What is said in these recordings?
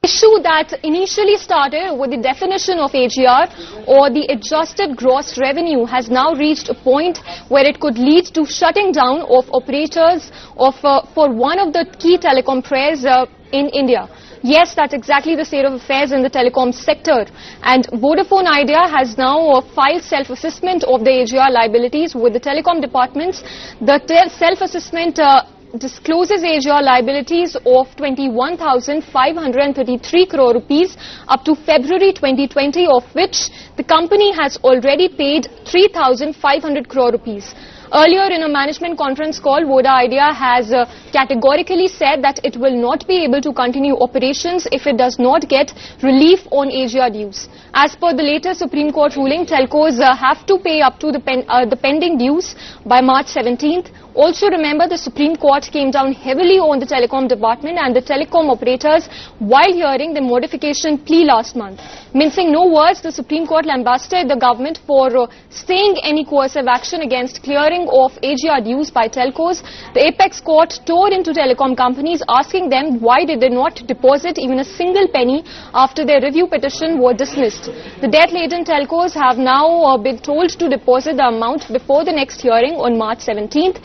issue that initially started with the definition of AGR or the adjusted gross revenue has now reached a point where it could lead to shutting down of operators for one of the key telecom players in India. Yes, that's exactly the state of affairs in the telecom sector. And Vodafone Idea has now filed self-assessment of the AGR liabilities with the telecom departments. The self-assessment discloses AGR liabilities of 21,533 crore rupees up to February 2020, of which the company has already paid 3,500 crore rupees. Earlier in a management conference call, Vodafone Idea has categorically said that it will not be able to continue operations if it does not get relief on AGR dues. As per the latest Supreme Court ruling, telcos have to pay up to the pending dues by March 17th. Also remember, the Supreme Court came down heavily on the telecom department and the telecom operators while hearing the modification plea last month. Mincing no words, the Supreme Court lambasted the government for staying any coercive action against clearing of AGR dues by telcos. The apex court tore into telecom companies, asking them why did they not deposit even a single penny after their review petition was dismissed. The debt-laden telcos have now been told to deposit the amount before the next hearing on March 17th.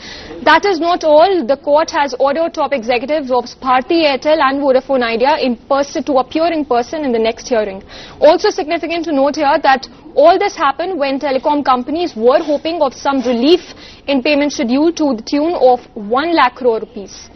That is not all. The court has ordered top executives of Bharti Airtel and Vodafone Idea to appear in person in the next hearing. Also significant to note here that all this happened when telecom companies were hoping of some relief in payment schedule to the tune of 1 lakh crore rupees.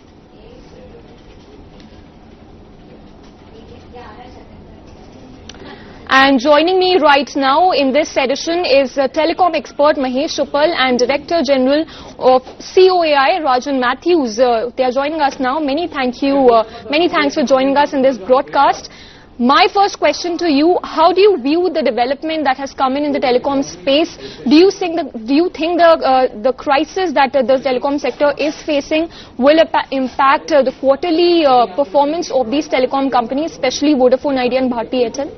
And joining me right now in this edition is telecom expert Mahesh Uppal and Director General of COAI, Rajan Mathews. They are joining us now. Many thanks for joining us in this broadcast. My first question to you: how do you view the development that has come in the telecom space? Do you think the crisis that the telecom sector is facing will impact the quarterly performance of these telecom companies, especially Vodafone Idea and Bharti Airtel?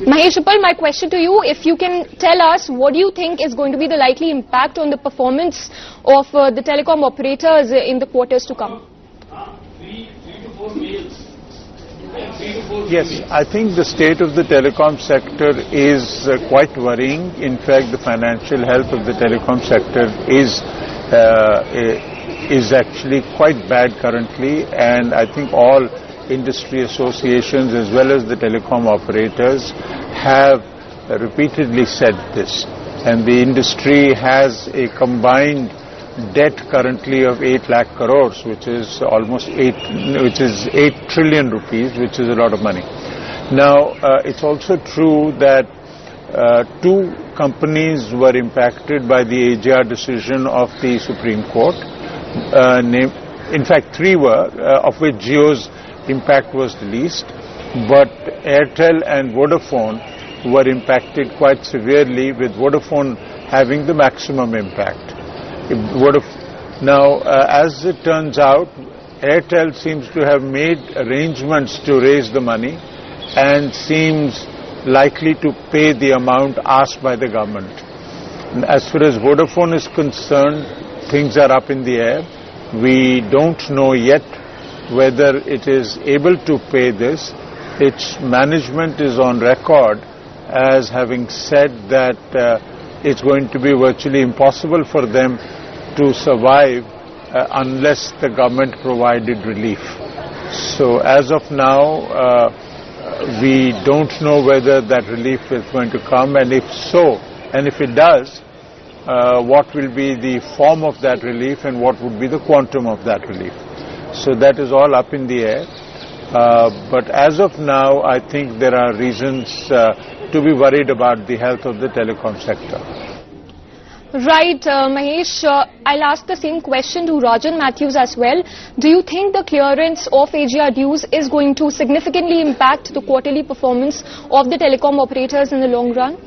Mahesh Uppal, my question to you, if you can tell us what do you think is going to be the likely impact on the performance of the telecom operators in the quarters to come? Yes, I think the state of the telecom sector is quite worrying. In fact, the financial health of the telecom sector is actually quite bad currently, and I think all industry associations as well as the telecom operators have repeatedly said this. And the industry has a combined debt currently of 8 lakh crores, which is almost 8 trillion rupees, which is a lot of money. Now, it's also true that two companies were impacted by the AGR decision of the Supreme Court. In fact, three were, of which Jio's impact was the least, but Airtel and Vodafone were impacted quite severely, with Vodafone having the maximum impact. Now, as it turns out, Airtel seems to have made arrangements to raise the money and seems likely to pay the amount asked by the government. As far as Vodafone is concerned, things are up in the air. We don't know yet whether it is able to pay this. Its management is on record as having said that it's going to be virtually impossible for them to survive unless the government provided relief. So as of now, we don't know whether that relief is going to come, and if so, and if it does, what will be the form of that relief and what would be the quantum of that relief. So that is all up in the air. But as of now, I think there are reasons to be worried about the health of the telecom sector. Right, Mahesh, I'll ask the same question to Rajan Mathews as well. Do you think the clearance of AGR dues is going to significantly impact the quarterly performance of the telecom operators in the long run?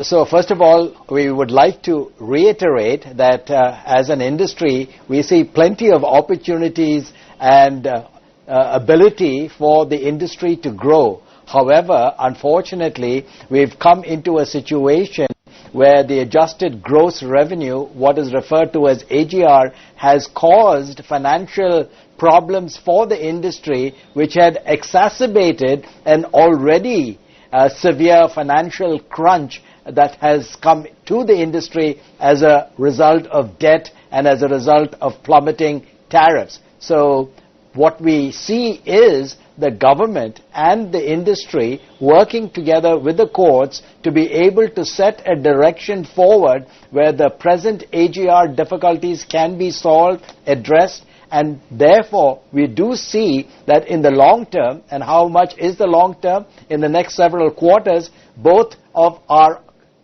So first of all, we would like to reiterate that as an industry, we see plenty of opportunities and ability for the industry to grow. However, unfortunately, we've come into a situation where the adjusted gross revenue, what is referred to as AGR, has caused financial problems for the industry, which had exacerbated an already severe financial crunch that has come to the industry as a result of debt and as a result of plummeting tariffs. So what we see is the government and the industry working together with the courts to be able to set a direction forward where the present AGR difficulties can be solved, addressed, and therefore we do see that in the long term, and how much is the long term? In the next several quarters, both of our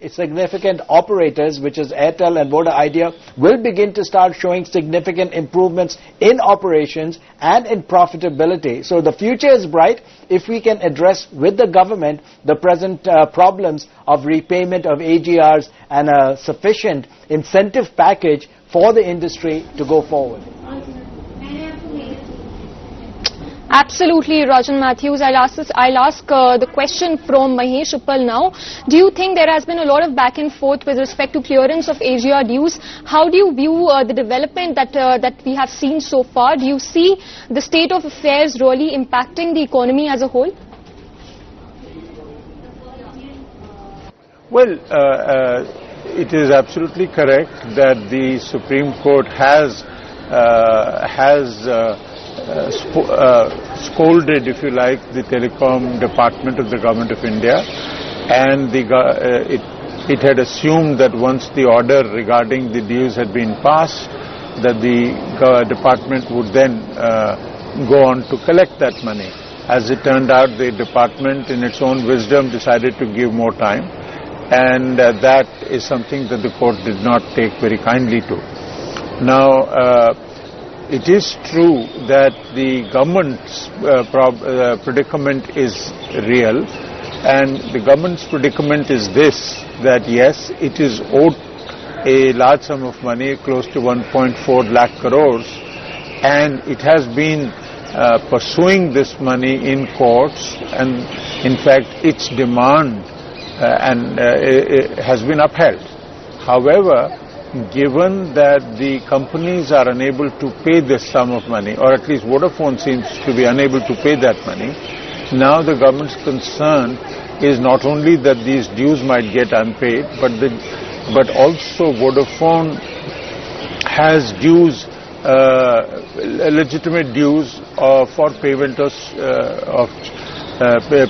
significant operators, which is Airtel and Vodafone Idea, will begin to start showing significant improvements in operations and in profitability. So the future is bright if we can address with the government the present problems of repayment of AGRs and a sufficient incentive package for the industry to go forward. Absolutely, Rajan Mathews. I'll ask the question from Mahesh Uppal now. Do you think there has been a lot of back and forth with respect to clearance of AGR dues? How do you view the development that we have seen so far? Do you see the state of affairs really impacting the economy as a whole? Well, it is absolutely correct that the Supreme Court has scolded, if you like, the Telecom Department of the Government of India, and it had assumed that once the order regarding the dues had been passed, that the department would then go on to collect that money. As it turned out, the department, in its own wisdom, decided to give more time, and that is something that the court did not take very kindly to. Now, it is true that the government's predicament is real, and the government's predicament is this, that yes, it is owed a large sum of money, close to 1.4 lakh crores, and it has been pursuing this money in courts, and in fact its demand has been upheld. However, given that the companies are unable to pay this sum of money, or at least Vodafone seems to be unable to pay that money, now the government's concern is not only that these dues might get unpaid, but also Vodafone has dues, legitimate dues for payment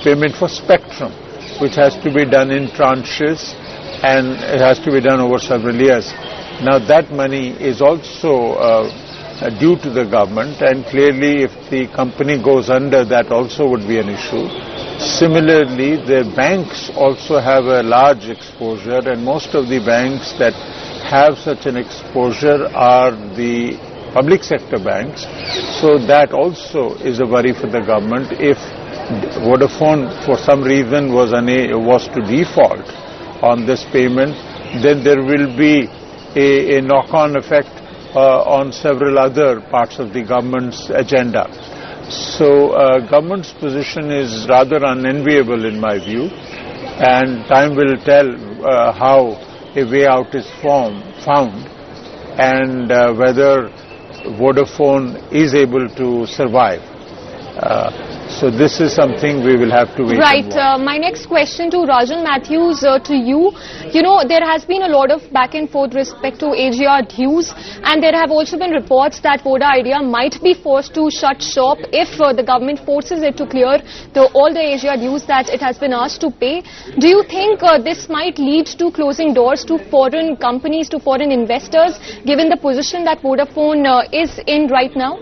payment for spectrum, which has to be done in tranches, and it has to be done over several years. Now that money is also due to the government, and clearly if the company goes under, that also would be an issue. Similarly, the banks also have a large exposure, and most of the banks that have such an exposure are the public sector banks. So that also is a worry for the government. If Vodafone for some reason was to default on this payment, then there will be a knock-on effect on several other parts of the government's agenda. So government's position is rather unenviable in my view, and time will tell how a way out is found, and whether Vodafone is able to survive. So this is something we will have to wait and watch. My next question to Rajan Mathews, to you. You know, there has been a lot of back and forth respect to AGR dues, and there have also been reports that Vodafone Idea might be forced to shut shop if the government forces it to clear all the AGR dues that it has been asked to pay. Do you think this might lead to closing doors to foreign companies, to foreign investors, given the position that Vodafone is in right now?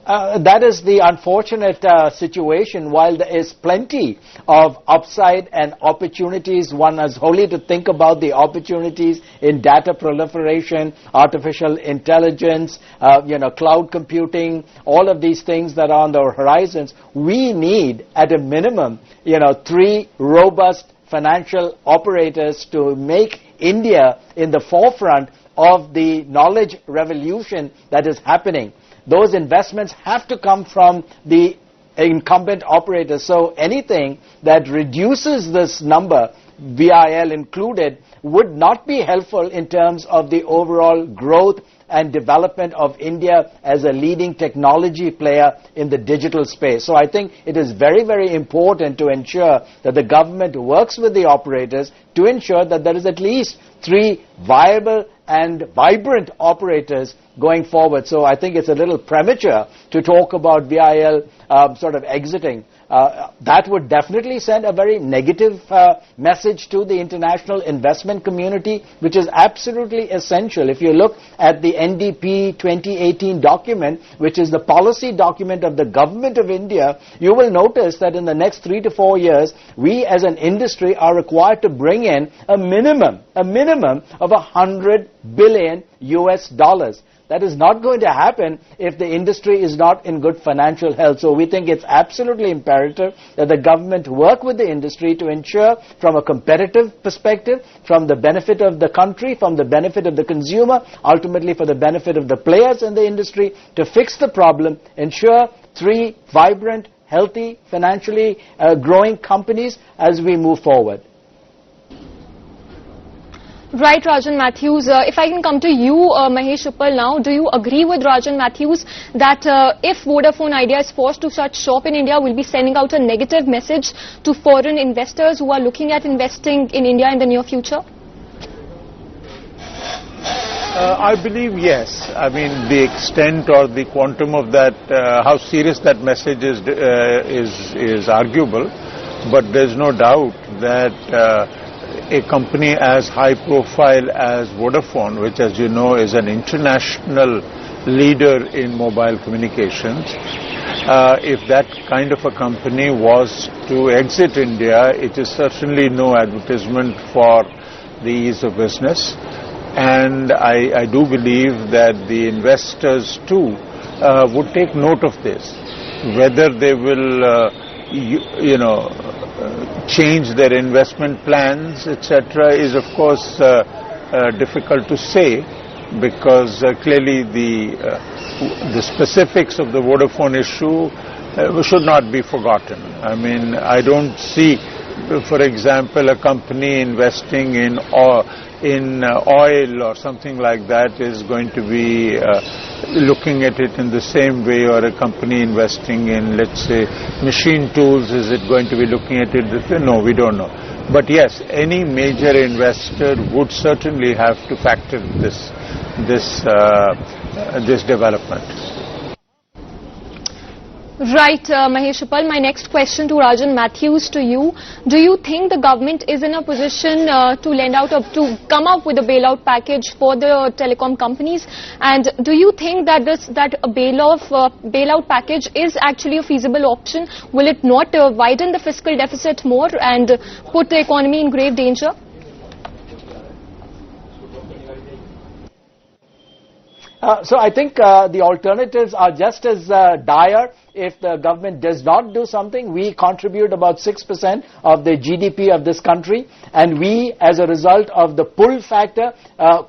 That is the unfortunate situation. While there is plenty of upside and opportunities, one has wholly to think about the opportunities in data proliferation, artificial intelligence, cloud computing, all of these things that are on the horizons. We need, at a minimum, 3 robust financial operators to make India in the forefront of the knowledge revolution that is happening. Those investments have to come from the incumbent operators. So anything that reduces this number, VIL included, would not be helpful in terms of the overall growth and development of India as a leading technology player in the digital space. So I think it is very, very important to ensure that the government works with the operators to ensure that there is at least 3 viable and vibrant operators going forward. So I think it's a little premature to talk about VIL sort of exiting. That would definitely send a very negative message to the international investment community, which is absolutely essential. If you look at the NDP 2018 document, which is the policy document of the government of India, you will notice that in the next 3 to 4 years, we as an industry are required to bring in a minimum of $100 billion US. That is not going to happen if the industry is not in good financial health. So we think it's absolutely imperative that the government work with the industry to ensure, from a competitive perspective, from the benefit of the country, from the benefit of the consumer, ultimately for the benefit of the players in the industry, to fix the problem, ensure 3 vibrant, healthy, financially growing companies as we move forward. Right, Rajan Mathews. If I can come to you, Mahesh Uppal now, do you agree with Rajan Mathews that if Vodafone Idea is forced to shut shop in India, we'll be sending out a negative message to foreign investors who are looking at investing in India in the near future? I believe yes. I mean, the extent or the quantum of that, how serious that message is arguable, but there's no doubt that a company as high profile as Vodafone, which as you know is an international leader in mobile communications, if that kind of a company was to exit India, it is certainly no advertisement for the ease of business. And I do believe that the investors too would take note of this. Whether they will, change their investment plans, etc., is of course difficult to say, because clearly the specifics of the Vodafone issue should not be forgotten. I mean, I don't see, for example, a company investing in oil or something like that is going to be looking at it in the same way, or a company investing in, let's say, machine tools, is it going to be looking at it this way? No, we don't know. But yes, any major investor would certainly have to factor this development. Right, Mahesh Uppal. My next question to Rajan Mathews, to you. Do you think the government is in a position to lend out, to come up with a bailout package for the telecom companies? And do you think that a bailout package is actually a feasible option? Will it not widen the fiscal deficit more and put the economy in grave danger? So I think the alternatives are just as dire. If the government does not do something, we contribute about 6% of the GDP of this country, and we, as a result of the pull factor,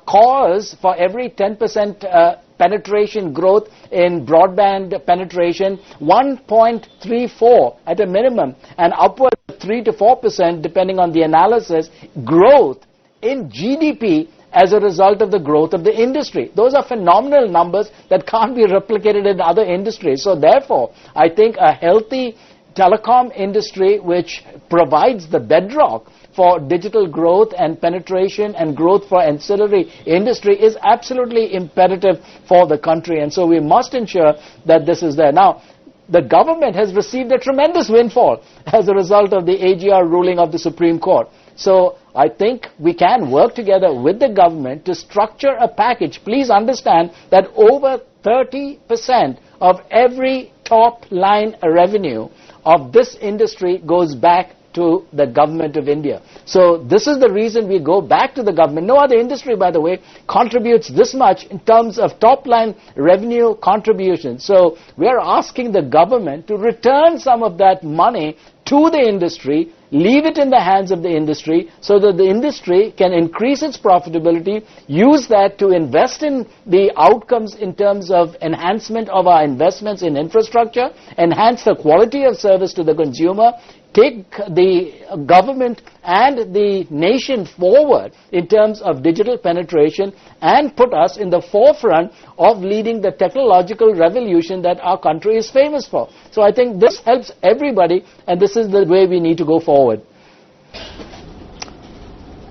cause for every 10% penetration growth in broadband penetration, 1.34 at a minimum, and upwards of 3 to 4% depending on the analysis, growth in GDP as a result of the growth of the industry. Those are phenomenal numbers that can't be replicated in other industries. So therefore, I think a healthy telecom industry which provides the bedrock for digital growth and penetration and growth for ancillary industry is absolutely imperative for the country. And so we must ensure that this is there. Now, the government has received a tremendous windfall as a result of the AGR ruling of the Supreme Court. So I think we can work together with the government to structure a package. Please understand that over 30% of every top line revenue of this industry goes back to the government of India. So this is the reason we go back to the government. No other industry, by the way, contributes this much in terms of top line revenue contribution. So we are asking the government to return some of that money to the industry, leave it in the hands of the industry so that the industry can increase its profitability, use that to invest in the outcomes in terms of enhancement of our investments in infrastructure, enhance the quality of service to the consumer, take the government and the nation forward in terms of digital penetration, and put us in the forefront of leading the technological revolution that our country is famous for. So I think this helps everybody, and this is the way we need to go forward.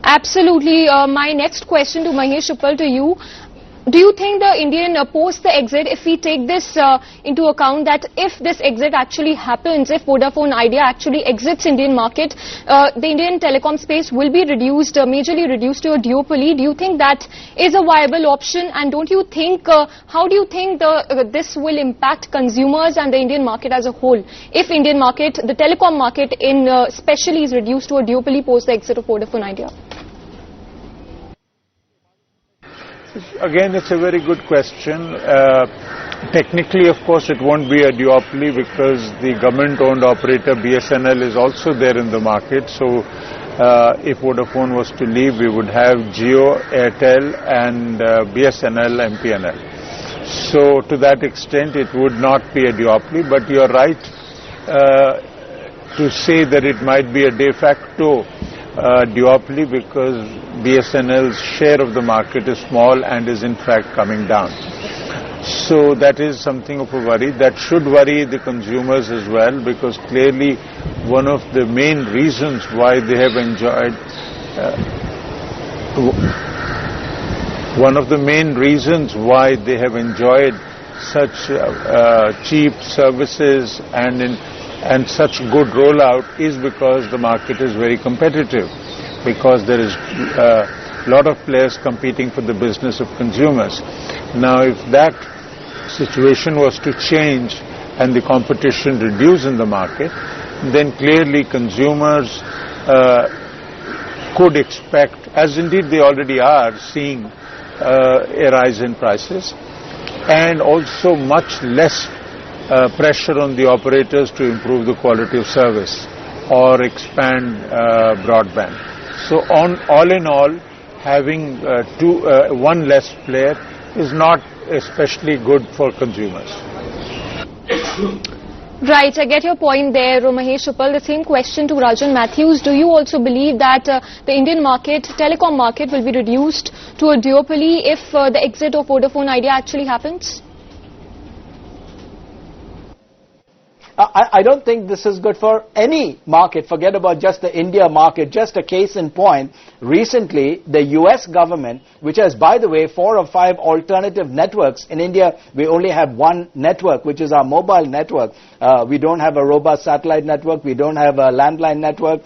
Absolutely. My next question to Mahesh Uppal, to you. Do you think the Indian post the exit, if we take this into account, that if this exit actually happens, if Vodafone Idea actually exits Indian market, the Indian telecom space will be reduced, majorly reduced to a duopoly? Do you think that is a viable option? And don't you think, how do you think this will impact consumers and the Indian market as a whole, if Indian market, the telecom market in especially is reduced to a duopoly post the exit of Vodafone Idea? Again, it's a very good question. Technically, of course, it won't be a duopoly because the government-owned operator BSNL is also there in the market. So, if Vodafone was to leave, we would have Jio, Airtel, and BSNL, MPNL. So, to that extent, it would not be a duopoly. But you're right to say that it might be a de facto duopoly because BSNL's share of the market is small and is in fact coming down. So that is something of a worry. That should worry the consumers as well, because clearly one of the main reasons why they have enjoyed such cheap services and such good rollout is because the market is very competitive, because there is a lot of players competing for the business of consumers. Now, if that situation was to change and the competition reduce in the market, then clearly consumers could expect, as indeed they already are, seeing a rise in prices, and also much less pressure on the operators to improve the quality of service or expand broadband. So all in all, having one less player is not especially good for consumers. Right, I get your point there, Mahesh Uppal. The same question to Rajan. Mathews, do you also believe that the Indian market, telecom market, will be reduced to a duopoly if the exit of Vodafone Idea actually happens? I don't think this is good for any market. Forget about just the India market. Just a case in point, recently the US government, which has, by the way, 4 or 5 alternative networks. In India, we only have one network, which is our mobile network. We don't have a robust satellite network. We don't have a landline network.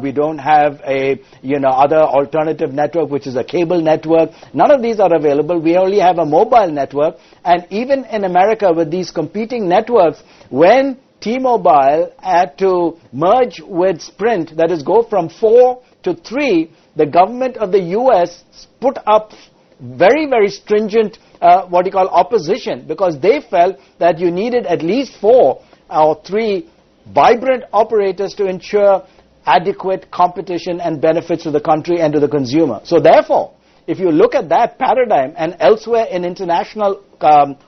We don't have a, other alternative network, which is a cable network. None of these are available. We only have a mobile network. And even in America, with these competing networks, when T-Mobile had to merge with Sprint, that is, go from 4 to 3, the government of the US put up very, very stringent, opposition, because they felt that you needed at least 4 or 3 vibrant operators to ensure adequate competition and benefits to the country and to the consumer. So therefore, if you look at that paradigm and elsewhere in international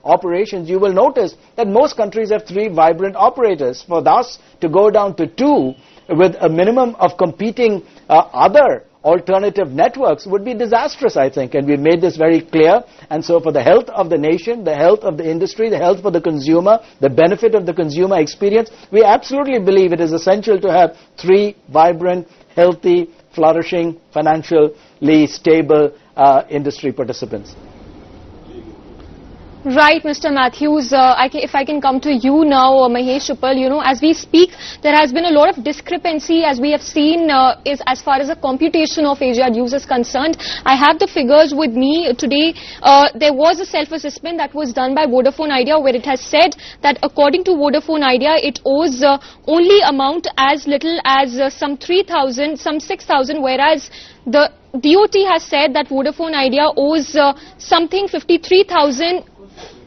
operations, you will notice that most countries have 3 vibrant operators. For us to go down to 2 with a minimum of competing other alternative networks would be disastrous, I think, and we made this very clear. And so for the health of the nation, the health of the industry, the health for the consumer, the benefit of the consumer experience, we absolutely believe it is essential to have 3 vibrant, healthy, flourishing, financially stable industry participants. Right, Mr. Mathews, if I can come to you now, Mahesh Uppal, as we speak, there has been a lot of discrepancy, as we have seen, is as far as the computation of AGR dues is concerned. I have the figures with me today. There was a self-assessment that was done by Vodafone Idea, where it has said that according to Vodafone Idea, it owes only amount as little as some 3,000, some 6,000, whereas the DOT has said that Vodafone Idea owes something 53,000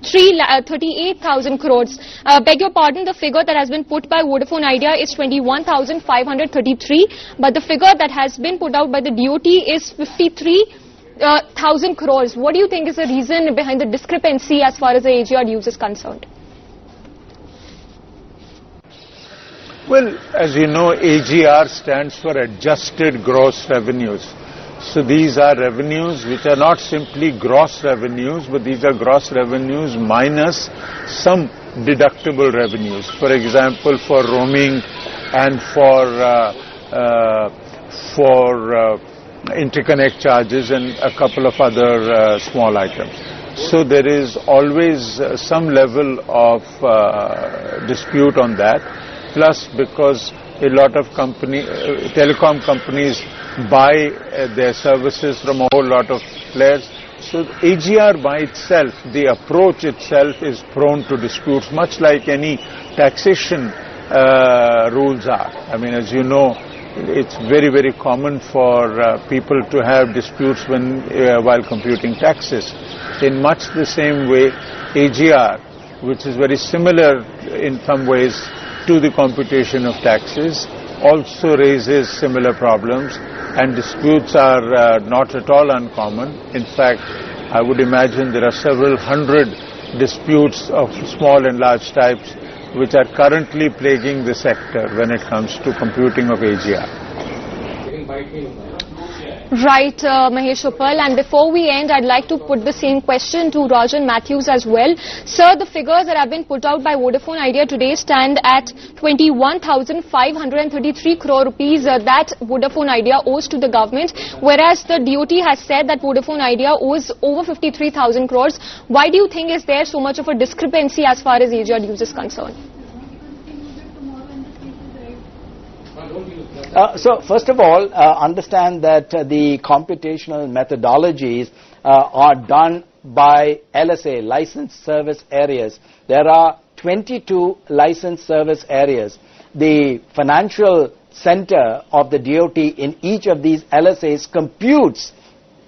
38,000 crores. Beg your pardon, the figure that has been put by Vodafone Idea is 21,533, but the figure that has been put out by the DOT is 53,000 crores. What do you think is the reason behind the discrepancy as far as the AGR dues is concerned? Well, as you know, AGR stands for Adjusted Gross Revenues. So these are revenues which are not simply gross revenues, but these are gross revenues minus some deductible revenues. For example, for roaming and for interconnect charges and a couple of other small items. So there is always some level of dispute on that. Plus, because a lot of telecom companies buy their services from a whole lot of players. So AGR by itself, the approach itself is prone to disputes, much like any taxation rules are. I mean, as you know, it's very, very common for people to have disputes while computing taxes. In much the same way, AGR, which is very similar in some ways to the computation of taxes, also raises similar problems, and disputes are not at all uncommon. In fact, I would imagine there are several hundred disputes of small and large types which are currently plaguing the sector when it comes to computing of AGR. Right, Mahesh Uppal, and before we end, I'd like to put the same question to Rajan Mathews as well. Sir, the figures that have been put out by Vodafone Idea today stand at 21,533 crore rupees that Vodafone Idea owes to the government, whereas the DOT has said that Vodafone Idea owes over 53,000 crores. Why do you think is there so much of a discrepancy as far as AGR dues is concerned? So first of all, understand that the computational methodologies are done by LSA, licensed service areas. There are 22 licensed service areas. The financial center of the DOT in each of these LSAs computes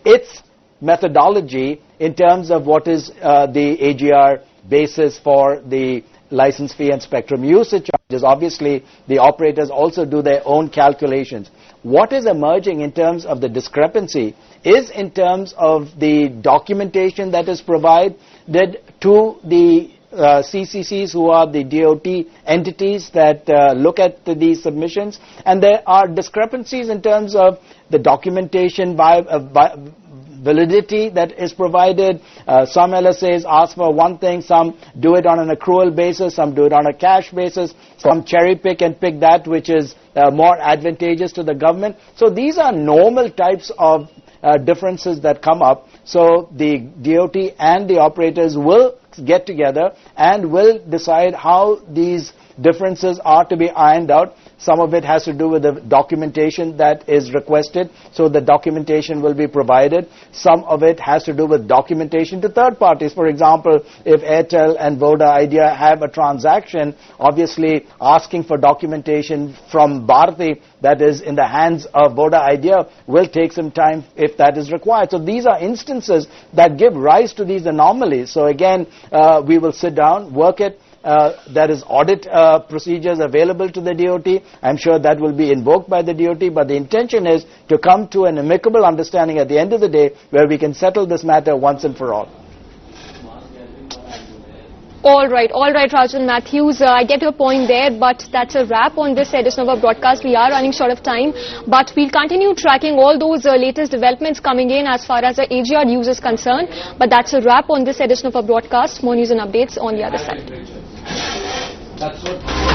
its methodology in terms of what is the AGR basis for the license fee and spectrum usage charges. Obviously, the operators also do their own calculations. What is emerging in terms of the discrepancy is in terms of the documentation that is provided to the CCCs, who are the DOT entities that look at these submissions, and there are discrepancies in terms of the documentation validity that is provided. Some LSAs ask for one thing, some do it on an accrual basis, some do it on a cash basis, some cherry pick and pick that which is more advantageous to the government. So these are normal types of differences that come up. So the DOT and the operators will get together and will decide how these differences are to be ironed out. Some of it has to do with the documentation that is requested, so the documentation will be provided. Some of it has to do with documentation to third parties. For example, if Airtel and Vodafone Idea have a transaction, obviously asking for documentation from Bharti that is in the hands of Vodafone Idea will take some time if that is required. So these are instances that give rise to these anomalies. So again, we will sit down, work it. There is audit procedures available to the DOT. I'm sure that will be invoked by the DOT, but the intention is to come to an amicable understanding at the end of the day where we can settle this matter once and for all. All right, Rajan Mathews, I get your point there, but that's a wrap on this edition of our broadcast. We are running short of time, but we'll continue tracking all those latest developments coming in as far as the AGR news is concerned. But that's a wrap on this edition of our broadcast. More news and updates on the other side. That's what